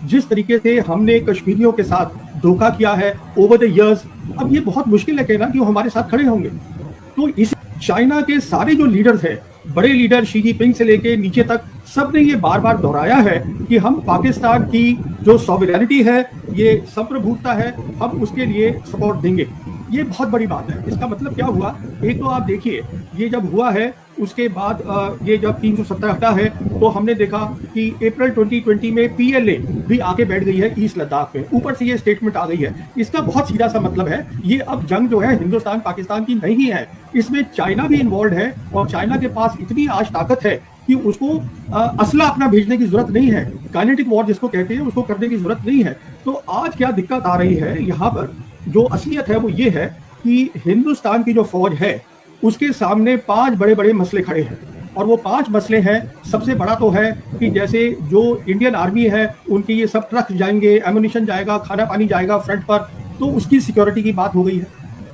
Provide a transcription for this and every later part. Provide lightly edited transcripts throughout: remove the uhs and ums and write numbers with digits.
जिस तरीके से हमने कश्मीरियों के साथ धोखा किया है ओवर द इयर्स, अब ये बहुत मुश्किल है कहना कि वो हमारे साथ खड़े होंगे। तो इस चाइना के सारे जो लीडर्स हैं, बड़े लीडर शी जिनपिंग से लेके नीचे तक, सब ने ये बार बार दोहराया है कि हम पाकिस्तान की जो सॉवरेनिटी है, ये संप्रभुता है, हम उसके लिए सपोर्ट देंगे। ये बहुत बड़ी बात है। इसका मतलब क्या हुआ, एक तो आप देखिए ये जब हुआ है उसके बाद ये जब 370 हटा है तो हमने देखा कि अप्रैल 2020 में पीएलए भी आके बैठ गई है ईस्ट लद्दाख में, ऊपर से ये स्टेटमेंट आ गई है। इसका बहुत सीधा सा मतलब है ये अब जंग जो है हिंदुस्तान पाकिस्तान की नहीं है, इसमें चाइना भी इन्वॉल्व है और चाइना के पास इतनी आज ताकत है कि उसको असला अपना भेजने की जरूरत नहीं है, काइनेटिक वॉर जिसको कहते हैं उसको करने की जरूरत नहीं है। तो आज क्या दिक्कत आ रही है यहाँ पर, जो असलियत है वो ये है कि हिंदुस्तान की जो फौज है उसके सामने 5 बड़े बड़े मसले खड़े हैं और वो 5 मसले हैं। सबसे बड़ा तो है कि जैसे जो इंडियन आर्मी है उनके ये सब ट्रक जाएंगे, एमुनिशन जाएगा, खाना पानी जाएगा फ्रंट पर, तो उसकी सिक्योरिटी की बात हो गई है।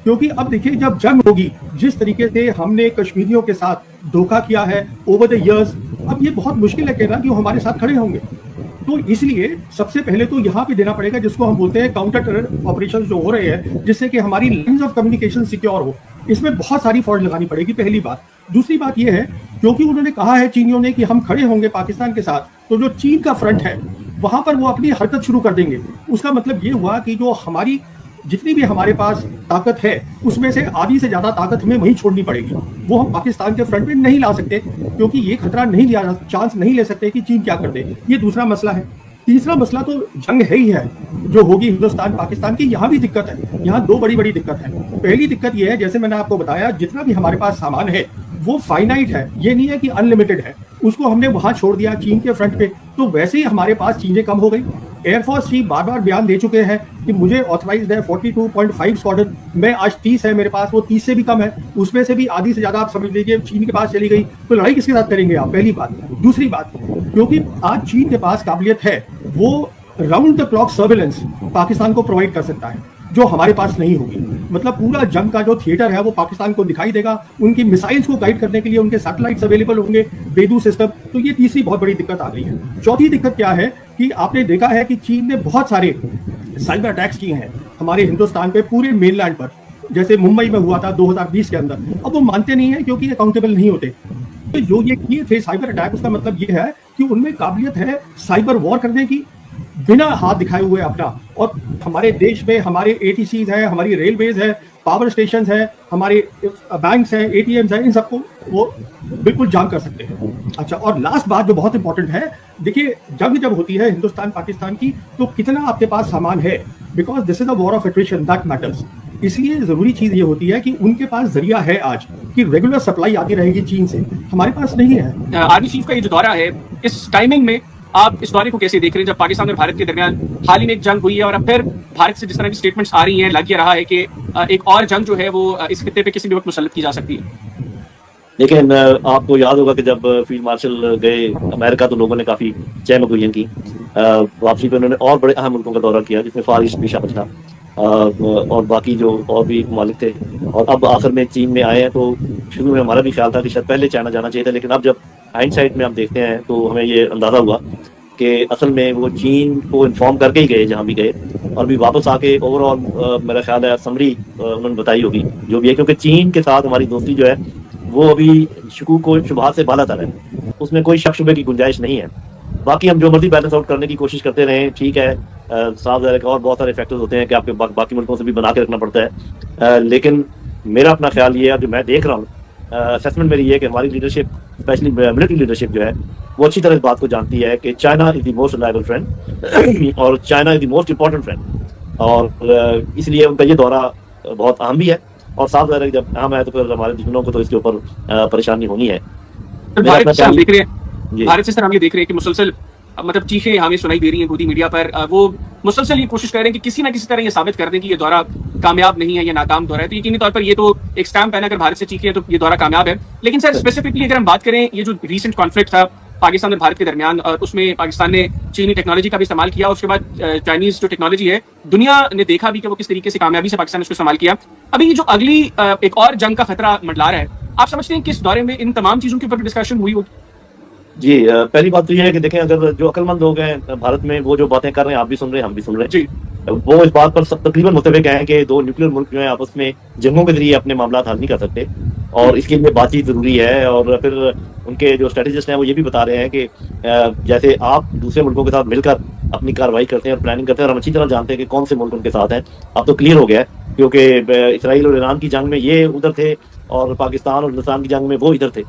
क्योंकि अब देखिए जब जंग होगी, जिस तरीके से हमने कश्मीरियों के साथ धोखा किया है ओवर द इयर्स, अब ये बहुत मुश्किल है कहना कि वो हमारे साथ खड़े होंगे। तो इसलिए सबसे पहले तो यहाँ पे देना पड़ेगा जिसको हम बोलते हैं काउंटर टेरर ऑपरेशन जो हो रहे हैं, जिससे कि हमारी लाइंस ऑफ कम्युनिकेशन सिक्योर हो। इसमें बहुत सारी फौज लगानी पड़ेगी, पहली बात। दूसरी बात यह है, क्योंकि उन्होंने कहा है चीनियों ने कि हम खड़े होंगे पाकिस्तान के साथ, तो जो चीन का फ्रंट है वहां पर वो अपनी हरकत शुरू कर देंगे। उसका मतलब ये हुआ कि जो हमारी जितनी भी हमारे पास ताकत है उसमें से आधी से ज्यादा ताकत हमें वहीं छोड़नी पड़ेगी। वो हम पाकिस्तान के फ्रंट में नहीं ला सकते, क्योंकि ये खतरा नहीं लिया, चांस नहीं ले सकते कि चीन क्या कर दे। ये दूसरा मसला है। तीसरा मसला तो जंग है ही है जो होगी हिंदुस्तान पाकिस्तान की। यहाँ भी दिक्कत है, यहाँ 2 बड़ी बड़ी दिक्कत है। पहली दिक्कत ये है, जैसे मैंने आपको बताया, जितना भी हमारे पास सामान है वो फाइनाइट है, ये नहीं है कि अनलिमिटेड है। उसको हमने वहां छोड़ दिया चीन के फ्रंट पे, तो वैसे ही हमारे पास चीजें कम हो गई। एयरफोर्स चीफ बार बार बयान दे चुके हैं कि मुझे ऑथराइज्ड है 42.5 स्क्वाड्रन, मैं आज 30 है मेरे पास, वो 30 से भी कम है, उसमें से भी आधी से ज्यादा आप समझ लीजिए चीन के पास चली गई। तो लड़ाई किसके साथ करेंगे आप, पहली बात। दूसरी बात, क्योंकि आज चीन के पास काबिलियत है, वो round the clock surveillance Pakistan को प्रोवाइड कर सकता है, जो हमारे पास नहीं होगी। मतलब पूरा जंग का जो थिएटर है वो पाकिस्तान को दिखाई देगा। उनकी मिसाइल्स को गाइड करने के लिए उनके सैटेलाइट्स अवेलेबल होंगे, बेदू सिस्टम। तो ये तीसरी बहुत बड़ी दिक्कत आ गई है। चौथी दिक्कत क्या है कि आपने देखा है कि चीन ने बहुत सारे साइबर अटैक्स किए हैं हमारे हिंदुस्तान पे, पूरे मेनलैंड पर, जैसे मुंबई में हुआ था 2020 के अंदर। अब वो मानते नहीं है क्योंकि अकाउंटेबल नहीं होते। तो जो ये किए थे साइबर अटैक, उसका मतलब ये है कि उनमें काबिलियत है साइबर वॉर करने की बिना हाथ दिखाए हुए अपना। और हमारे देश में हमारे एटीसीज हैं, हमारी रेलवेज है, पावर स्टेशन है, हमारे बैंक्स हैं, एटीएम्स हैं, इन सबको वो बिल्कुल जाम कर सकते हैं। अच्छा, और लास्ट बात जो बहुत इंपॉर्टेंट है, देखिए जंग जब होती है हिंदुस्तान पाकिस्तान की, तो कितना आपके पास सामान है, because this is a war of attrition, that matters. इसलिए जरूरी चीज ये होती है कि उनके पास जरिया है आज कि रेगुलर सप्लाई आती रहेगी चीन से, हमारे पास नहीं है। आर्मी चीफ का ये जो दौरा है, इस टाइमिंग में आप इस दौरे को कैसे देख रहे हैं, जब पाकिस्तान और भारत के दरमियान हाल ही में एक जंग हुई है और अब फिर भारत से जिस तरह की स्टेटमेंट्स आ रही हैं, लग ये रहा है कि एक और जंग जो है वो इस खित्ते पे किसी भी वक्त मुसल्लत की जा सकती है। लेकिन आपको याद होगा कि जब फील्ड मार्शल गए अमेरिका तो लोगों ने काफी चहमगोइयां की। वापसी पे उन्होंने और बड़े अहम मुल्कों का दौरा किया, जिसमें फार ईस्ट भी शामिल था और बाकी जो और भी ममालिक थे। और अब आखिर में चीन में आए हैं। तो शुरू में हमारा भी ख्याल था कि शायद पहले चाइना जाना चाहिए था, लेकिन अब जब हाइंडसाइट में हम देखते हैं तो हमें ये अंदाजा हुआ कि असल में वो चीन को इन्फॉर्म करके ही गए जहाँ भी गए, और भी वापस आके ओवरऑल मेरा ख्याल है समरी उन्होंने बताई होगी जो भी है। क्योंकि चीन के साथ हमारी दोस्ती जो है वो अभी शकूक को शुबहात से बालातर है, उसमें कोई शक शुबे की गुंजाइश नहीं है। बाकी हम जो मर्जी बैलेंस आउट करने की कोशिश करते रहे, ठीक है, साफ ज़ाहिर और बहुत सारे फैक्टर्स होते हैं कि आपके बाकी मुल्कों से भी बना के रखना पड़ता है। लेकिन मेरा अपना ख्याल ये है, जो मैं देख रहा हूँ, असेसमेंट मेरी ये है कि हमारी लीडरशिप, स्पेशली मिलिट्री लीडरशिप जो है, वो अच्छी तरह इस बात को जानती है कि China is the most reliable friend और China is the most important friend. और इसलिए उनका ये दौरा बहुत अहम भी है, और साफ ज़ाहिर जब अहम है तो फिर हमारे दुश्मनों को तो इसके ऊपर परेशानी होनी है। भारत से हम ये देख रहे हैं कि मुसलसल मतलब चीखें हमें सुनाई दे रही हैं गोदी मीडिया पर, वो मुसलसल ये कोशिश कर रहे हैं कि किसी ना किसी तरह ये साबित कर दें कि ये दौरा कामयाब नहीं है, ये नाकाम दौरा है। तो यकीनी तौर पर ये तो एक स्टैम्प है ना, अगर भारत से चीखें तो ये दौरा कामयाब है। लेकिन सर स्पेसिफिकली अगर हम बात करें, ये जो रीसेंट कॉन्फ्लिक्ट था पाकिस्तान और भारत के दरमियान, और उसमें पाकिस्तान ने चीनी टेक्नोलॉजी का भी इस्तेमाल किया, उसके बाद चाइनीज जो टेक्नोलॉजी है दुनिया ने देखा भी कि वो किस तरीके से कामयाबी से पाकिस्तान ने उसको इस्तेमाल किया। अभी ये जो अगली एक और जंग का खतरा मंडला रहा है, आप समझते हैं कि इस दौरे में इन तमाम चीजों के ऊपर डिस्कशन हुई होगी? जी पहली बात तो ये है कि देखें, अगर जो अक्लमंद लोग हैं भारत में, वो जो बातें कर रहे हैं आप भी सुन रहे हैं, हम भी सुन रहे हैं जी वो इस बात पर सब तकरीबन मुत्तफिक हैं कि दो न्यूक्लियर मुल्क जो है आपस में जंगों के जरिए अपने मामला हल नहीं कर सकते और इसके लिए बातचीत जरूरी है। और फिर उनके जो स्ट्रेटेजिस्ट हैं वो ये भी बता रहे हैं कि जैसे आप दूसरे मुल्कों के साथ मिलकर अपनी कार्रवाई करते हैं और प्लानिंग करते हैं, और हम अच्छी तरह जानते हैं कि कौन से मुल्क उनके साथ हैं। अब तो क्लियर हो गया है, क्योंकि इसराइल और ईरान की जंग में ये उधर थे और पाकिस्तान और हिंदुस्तान की जंग में वो इधर थे।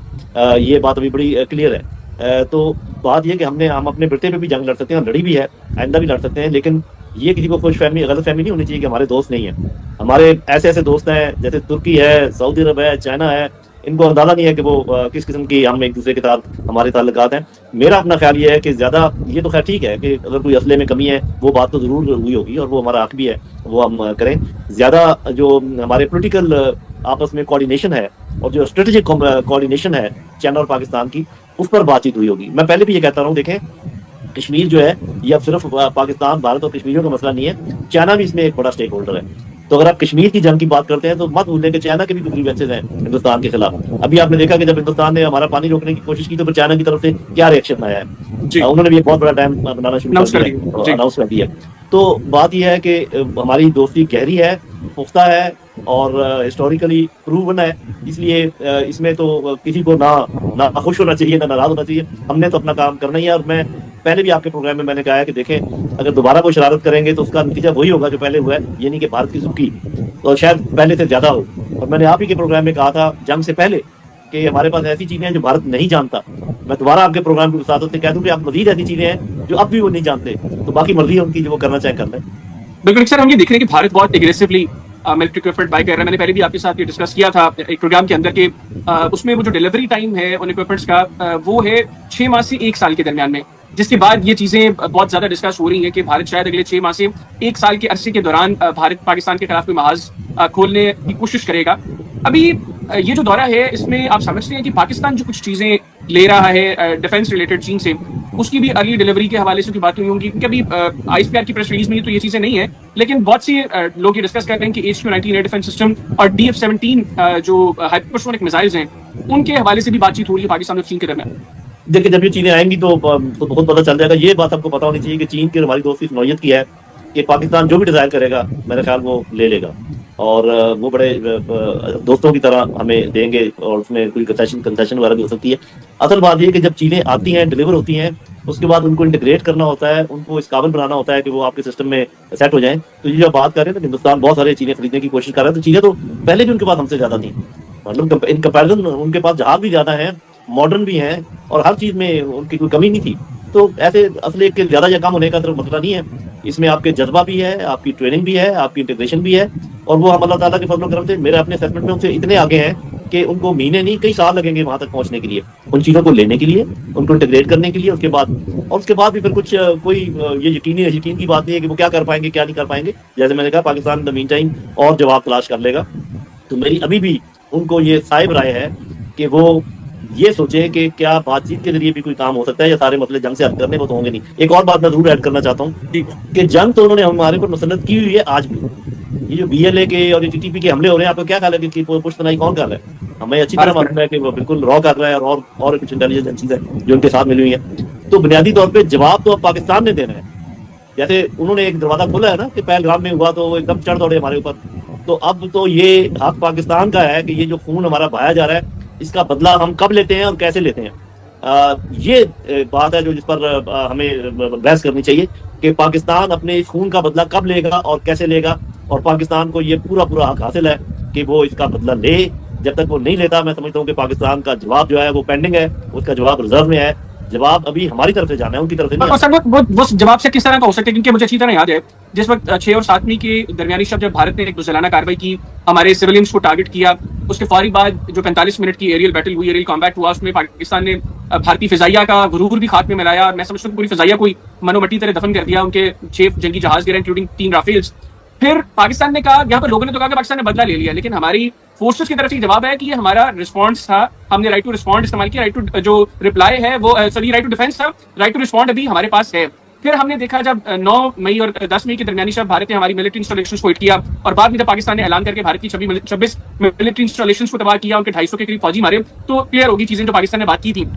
ये बात अभी बड़ी क्लियर है। तो बात यह कि हम अपने बिरते पे भी जंग लड़ सकते हैं, लड़ी भी है, आइंदा भी लड़ सकते हैं, लेकिन ये किसी को खुशफहमी गलतफहमी नहीं होनी चाहिए कि हमारे दोस्त नहीं है। हमारे ऐसे ऐसे दोस्त हैं जैसे तुर्की है, सऊदी अरब है, चाइना है, इनको अंदाजा नहीं है कि वो किस किस्म की हम एक दूसरे के साथ हमारे ताल्लुकात हैं। मेरा अपना ख्याल ये है कि ज्यादा ये तो खैर ठीक है कि अगर कोई असले में कमी है वो बात तो जरूर हुई होगी और वो हमारा हक भी है, वो हम करें। ज्यादा जो हमारे पोलिटिकल आपस में कोऑर्डिनेशन है और जो स्ट्रेटेजिक कोऑर्डिनेशन है चाइना और पाकिस्तान की, उस पर बातचीत हुई होगी। मैं पहले भी ये कहता रहा हूँ, देखें कश्मीर जो है ये अब सिर्फ पाकिस्तान, भारत और कश्मीरियों का मसला नहीं है, चाइना भी इसमें एक बड़ा स्टेक होल्डर है। तो अगर आप कश्मीर की जंग की बात करते हैं तो मत भूलें कि चाइना के भी ग्रीवेंसेस हैं हिंदुस्तान के खिलाफ। अभी आपने देखा कि जब हिंदुस्तान ने हमारा पानी रोकने की कोशिश की तो फिर चाइना की तरफ से क्या रिएक्शन आया है। उन्होंने भी एक बहुत बड़ा डैम बनाना शुरू अनाउंस कर दिया। तो बात यह है कि हमारी दोस्ती गहरी है, पुख्ता है और हिस्टोरिकली प्रूवन है, इसलिए इसमें तो किसी को ना खुश होना चाहिए ना नाराज होना चाहिए। हमने तो अपना काम करना ही है। और मैं पहले भी आपके प्रोग्राम में मैंने कहा है कि देखें, अगर दोबारा कोई शरारत करेंगे तो उसका नतीजा वही होगा जो पहले हुआ है, ये नहीं कि भारत की सुखी और शायद पहले से ज्यादा हो। और मैंने आप ही के प्रोग्राम में कहा था जंग से पहले कि हमारे पास ऐसी चीजें हैं जो भारत नहीं जानता। मैं दोबारा आपके प्रोग्राम की वसादत से कह दूं कि आप मजीद ऐसी चीजें हैं जो अब भी वो नहीं जानते, तो बाकी मर्जी है उनकी, जो वो करना चाहे कर लें। बिल्कुल सर, हम ये देख रहे हैं कि भारत बहुत एग्रेसिवली मिलिट्री इक्विपमेंट बाय कर रहा है। मैंने पहले भी आपके साथ ये डिस्कस किया था एक प्रोग्राम के अंदर के उसमें वो जो डिलीवरी टाइम है उन इक्विपमेंट्स का वो है 6 माह से 1 साल के दरमियान में, जिसके बाद ये चीजें बहुत ज्यादा डिस्कस हो रही हैं कि भारत शायद अगले 6 माह से 1 साल के अरसे के दौरान भारत पाकिस्तान के खिलाफ कोई महाज खोलने की कोशिश करेगा। अभी ये जो दौरा है इसमें आप समझते हैं कि पाकिस्तान जो कुछ चीजें ले रहा है डिफेंस रिलेटेड चीन से, उसकी भी अर्ली डिलीवरी के हवाले से की बात हुई होंगी, क्योंकि अभी आईएसपीआर की प्रेस रिलीज में तो ये चीजें नहीं है, लेकिन बहुत सी लोग ये डिस्कस कर रहे हैं कि HQ-19 एयर डिफेंस सिस्टम और DF-17 जो हाइपरसोनिक मिसाइल्स हैं उनके हवाले से भी बातचीत हो रही है पाकिस्तान और चीन के दरमियान। देखिए, जब ये चीजें आएंगी तो बहुत पता चल जाएगा। ये बात आपको पता होनी चाहिए कि चीन की हमारी दोस्ती इस नौयत की है कि पाकिस्तान जो भी डिजायर करेगा मेरा ख्याल वो ले लेगा और वो बड़े दोस्तों की तरह हमें देंगे और उसमें कोई कंसेशन वगैरह भी हो सकती है। असल बात ये कि जब चीजें आती हैं, डिलीवर होती हैं, उसके बाद उनको इंटीग्रेट करना होता है, उनको इस काबिल बनाना होता है कि वो आपके सिस्टम में सेट हो जाएं। तो ये जो बात कर रहे हैं तो हिंदुस्तान बहुत सारे चीजें खरीदने की कोशिश कर रहा है, तो चीजें तो पहले भी उनके पास हमसे ज्यादा थी, मतलब इन कंपेरिजन उनके पास जहाज भी ज्यादा है, मॉडर्न भी हैं और हर चीज में उनकी कोई कमी नहीं थी। तो ऐसे असले के ज्यादा या कम होने का तो मसला नहीं है, इसमें आपके जज्बा भी है, आपकी ट्रेनिंग भी है, आपकी इंटीग्रेशन भी है। और वो हम अल्लाह ताला के फजल करम से मेरे अपने असेसमेंट में उनसे इतने आगे हैं कि उनको महीने नहीं कई साल लगेंगे वहां तक पहुंचने के लिए, उन चीजों को लेने के लिए, उनको इंटीग्रेट करने के लिए। उसके बाद भी फिर कुछ कोई ये यकीन की बात नहीं है कि वो क्या कर पाएंगे क्या नहीं कर पाएंगे। जैसे मैंने कहा, पाकिस्तान द मीन टाइम और जवाब तलाश कर लेगा। तो मेरी अभी भी उनको ये साहिब राय है कि वो ये सोचे कि क्या बातचीत के जरिए भी कोई काम हो सकता है या सारे मसले जंग से हल करने को तो होंगे नहीं। एक और बात मैं जरूर ऐड करना चाहता हूँ कि जंग तो उन्होंने हमारे ऊपर मुसल्लत की हुई है आज भी। ये जो BLA के और TTP के हमले हो रहे हैं, आपको क्या ख्याल है कि पुश्तनाई कौन कर रहा है? हमें अच्छी तरह मालूम है कि वो बिल्कुल रॉ कर रहा है और कुछ इंटेलिजेंस एजेंसीज है जो उनके साथ मिली हुई है। तो बुनियादी तौर पर जवाब तो अब पाकिस्तान ने देना है। जैसे उन्होंने एक दरवाजा खोला है ना कि पहलगाम में हुआ तो वो एकदम चढ़ दौड़े हमारे ऊपर, तो अब तो ये हक पाकिस्तान का है कि ये जो खून हमारा बहाया जा रहा है इसका बदला हम कब लेते हैं और कैसे लेते हैं। ये बात है जो जिस पर हमें बहस करनी चाहिए कि पाकिस्तान अपने इस खून का बदला कब लेगा और कैसे लेगा। और पाकिस्तान को ये पूरा हक हासिल है कि वो इसका बदला ले। जब तक वो नहीं लेता, मैं समझता हूँ कि पाकिस्तान का जवाब जो है वो पेंडिंग है, उसका जवाब रिजर्व में है। जवाब अभी हमारी तरफ से जाना है, उनकी तरफ से नहीं। और सर वो जवाब से किस तरह का हो सकता है? क्योंकि मुझे अच्छी तरह याद है जिस वक्त 6 और 7वीं के दरमियानी शब जब भारत ने एक दुज़लाना कार्रवाई की, हमारे सिविलियंस को टारगेट किया, उसके फौरी बाद जो 45 मिनट की एरियल बैटल हुई, एरियल कॉम्बैट हुआ, उसमें पाकिस्तान ने भारतीय फिजाइया का गुरूर भी खाक में मिलाया। मैं समझता हूँ पूरी फिजाइया को मनोमट्टी तरह दफन कर दिया, उनके 6 जंगी जहाज गिरे इंक्लूडिंग 3 राफेल्स। फिर पाकिस्तान ने कहा, यहाँ पर लोगों ने तो कहा कि पाकिस्तान ने बदला ले लिया, लेकिन हमारी फोर्सेस की तरफ से जवाब है कि ये हमारा रिस्पॉन्स था, हमने राइट टू रिस्पॉन्ड इस्तेमाल किया, राइट टू जो रिप्लाई है वो सॉरी राइट टू डिफेंस था, राइट टू रिस्पॉन्ड अभी हमारे पास है। फिर हमने देखा जब 9 मई और 10 मई के दरमियानी शब भारत ने हमारी मिलिट्री इंस्टॉलेशंस को हिट किया और बाद में जब पाकिस्तान ने ऐलान करके भारत की 26 मिलिट्री इंस्टॉलेशंस को तबाह किया, उनके 250 के करीब फौजी मारे, तो क्लियर होगी चीजें जो पाकिस्तान ने बात की थी।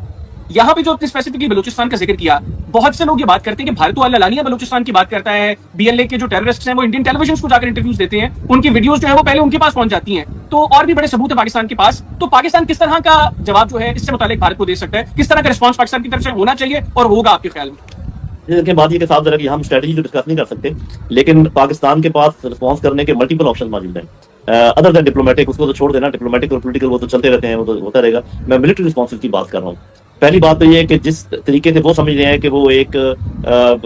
यहाँ पे जो अपने स्पेसिफिकली बलूचिस्तान का जिक्र किया, बहुत से लोग ये बात करते हैं कि भारत तो अल्लानिया बलूचिस्तान की बात करता है, बीएलए के जो टेररिस्ट हैं वो इंडियन टेलीविजन को जाकर इंटरव्यूज देते हैं, उनकी वीडियोस जो है वो पहले उनके पास पहुंच जाती हैं, तो और भी बड़े सबूत है पाकिस्तान के पास। तो पाकिस्तान किस तरह का जवाब जो है इससे मुतालिक भारत को दे सकता है, किस तरह का रिस्पॉन्स पाकिस्तान की तरफ से होना चाहिए और होगा आपके ख्याल में? देखिए, बात ये के साथ जरा कि हम स्ट्रेटजी तो डिस्कस नहीं कर सकते, लेकिन पाकिस्तान के पास रिस्पॉन्स करने के मल्टीपल ऑप्शन मौजूद हैं। अदर देन डिप्लोमेटिक, उसको तो छोड़ देना, डिप्लोमेटिक और पॉलिटिकल वो तो चलते रहते हैं, वो तो होता रहेगा। मैं मिलिट्री रिस्पॉन्स की बात कर रहा हूँ। पहली बात तो ये है कि जिस तरीके से वो समझ रहे हैं कि वो एक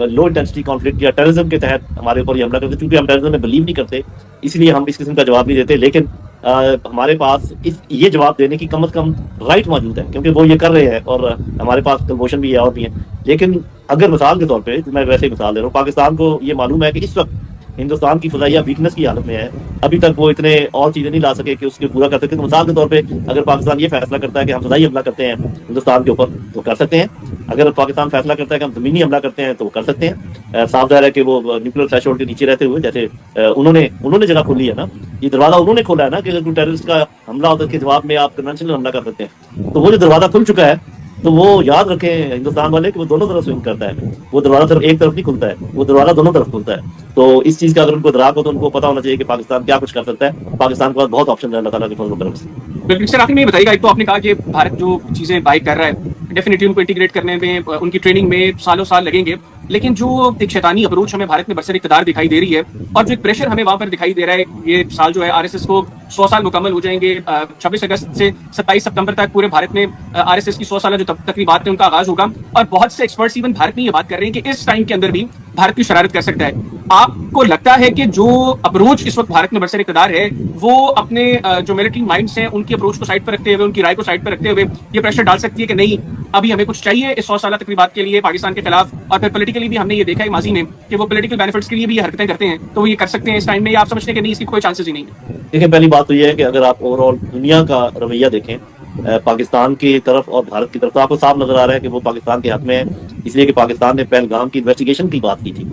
लो इंटेंसिटी कॉन्फ्लिक्ट या टेररिज्म के तहत हमारे ऊपर ये हमला करते, क्योंकि हम टेररिज्म में बिलीव नहीं करते, इसलिए हम इस किस्म का जवाब नहीं देते। लेकिन हमारे पास ये जवाब देने की कम से कम राइट मौजूद है, क्योंकि वो ये कर रहे हैं और हमारे पास कलमोशन भी है और भी है। लेकिन अगर मिसाल के तौर पे, मैं वैसे ही मिसाल दे रहा हूँ, पाकिस्तान को ये मालूम है कि इस वक्त हिंदुस्तान की फजाइया वीकनेस की हालत में है, अभी तक वो इतने और चीजें नहीं ला सके कि उसके पूरा कर सके। तो मिसाल के तौर पे अगर पाकिस्तान ये फैसला करता है कि हम फजाई हमला करते हैं हिंदुस्तान के ऊपर, तो कर सकते हैं। अगर पाकिस्तान फैसला करता है कि हम जमीनी हमला करते हैं, तो कर सकते हैं। साफ जाहिर है कि वो न्यूक्लियर थ्रेशोल्ड के नीचे रहते हुए, जैसे उन्होंने जगह खोली है ना, ये दरवाजा उन्होंने खोला है ना कि अगर टेररिस्ट का हमला होता है उसके जवाब में आप कन्वेंशनल हमला कर सकते हैं। तो वो जो दरवाजा खुल चुका है, तो वो याद रखें हिंदुस्तान वाले कि वो दोनों तरफ स्विंग करता है। वो दरवाजा सिर्फ एक तरफ नहीं खुलता है, वो दरवाजा दोनों तरफ खुलता है। तो इस चीज का अगर उनको दराक हो तो उनको पता होना चाहिए कि पाकिस्तान क्या कुछ कर सकता है। पाकिस्तान के पास बहुत ऑप्शन है अल्लाह ताला के फजल व करम से। बिल्कुल सर, आखिर में ये बताइएगा, एक तो आपने कहा कि भारत जो चीजें बाई कर रहा है डेफिनेटली उनको इंटीग्रेट करने में, उनकी ट्रेनिंग में सालों साल लगेंगे, लेकिन जो एक शैतानी अप्रोच हमें भारत में बरसर इक़्तिदार दिखाई दे रही है और जो एक प्रेशर हमें वहां पर दिखाई दे रहा है, ये साल जो है आरएसएस को 100 साल मुकम्मल हो जाएंगे। 26 अगस्त से 27 सितंबर तक पूरे भारत में आरएसएस की 100 साल जो तकरीबात है उनका आगाज होगा, और बहुत से एक्सपर्ट्स इवन भारत में ये बात कर रहे हैं कि इस टाइम के अंदर भी भारत की शरारत कर सकता है। आपको लगता है कि जो अप्रोच इस वक्त भारत में बरसर इक़्तिदार है, वो अपने जो मिलिट्री माइंड्स हैं उनकी अप्रोच को साइड पर रखते हुए, उनकी राय को साइड पर रखते हुए ये प्रेशर डाल सकती है कि नहीं, अभी हमें कुछ चाहिए इस 100 साल तकरीबात के लिए पाकिस्तान के खिलाफ? और फिर पॉलिटिकली भी हमने ये देखा है माजी में कि वो पॉलिटिकल बेनिफिट्स के लिए भी ये हरकतें करते हैं, तो वो ये कर सकते हैं इस टाइम में, या आप समझते हैं कि नहीं, इसकी कोई चांसेस ही नहीं? देखिए, पहली बात तो ये है कि अगर आप ओवरऑल दुनिया का रवैया देखें पाकिस्तान की तरफ और भारत की तरफ, तो आपको साफ नजर आ रहा है कि वो पाकिस्तान के हक में है, इसलिए कि पाकिस्तान ने पहलगाम की इन्वेस्टिगेशन की बात की थी,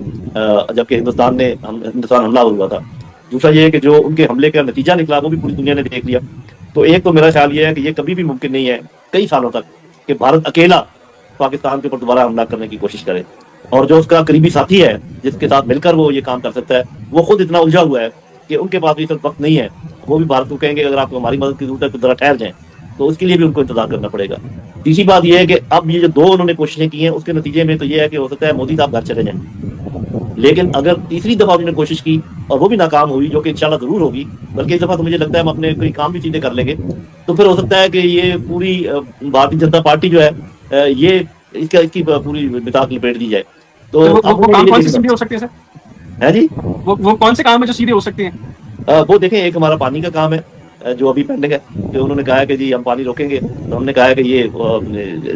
जबकि हिंदुस्तान हमला हुआ था। दूसरा ये है कि जो उनके हमले का नतीजा निकला वो भी पूरी दुनिया ने देख लिया। तो एक तो मेरा ख्याल ये है कि ये कभी भी मुमकिन नहीं है कई सालों तक कि भारत अकेला पाकिस्तान के ऊपर दोबारा हमला करने की कोशिश करे, और जो उसका करीबी साथी है जिसके साथ मिलकर वो ये काम कर सकता है, वो खुद इतना उलझा हुआ है कि उनके पास भी इस वक्त नहीं है। वो भी भारत को कहेंगे अगर आपको हमारी मदद की जरूरत है तो जरा ठहर जाएं, तो उसके लिए भी उनको इंतजार करना पड़ेगा। तीसरी बात यह है कि अब ये जो दो उन्होंने कोशिशें की हैं उसके नतीजे में तो ये है कि हो सकता है मोदी साहब घर चले जाएं, लेकिन अगर तीसरी दफा उन्होंने कोशिश की और वो भी नाकाम हुई, जो कि इंशाल्लाह जरूर होगी, बल्कि इस दफा तो मुझे लगता है हम अपने कोई काम भी चीजें कर लेंगे, तो फिर हो सकता है कि ये पूरी भारतीय जनता पार्टी जो है ये इसकी पूरी बिताक लपेट दी जाए। तो वो काम कौन से सीधे हो सकते हैं सर? है जी, वो कौन से काम है जो सीधे हो सकते हैं? वो देखें, एक हमारा पानी का काम है जो अभी पेंडिंग है, कि उन्होंने कहा है कि जी हम पानी रोकेंगे, तो हमने कहा है कि ये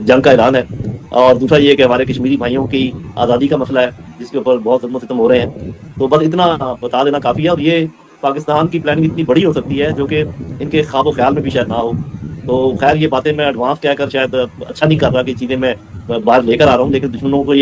जंग का ऐलान है। और दूसरा ये कि हमारे कश्मीरी भाइयों की आज़ादी का मसला है जिसके ऊपर बहुत जुल्म सितम हो रहे हैं। तो बस इतना बता देना काफ़ी है, और ये पाकिस्तान की प्लानिंग इतनी बड़ी हो सकती है जो कि इनके ख्वाब ख्याल में भी शायद ना हो। तो खैर ये बातें मैं एडवांस कहकर शायद अच्छा नहीं कर रहा कि चीज़ें मैं बाहर लेकर आ रहा हूँ, लेकिन दुश्मनों को ये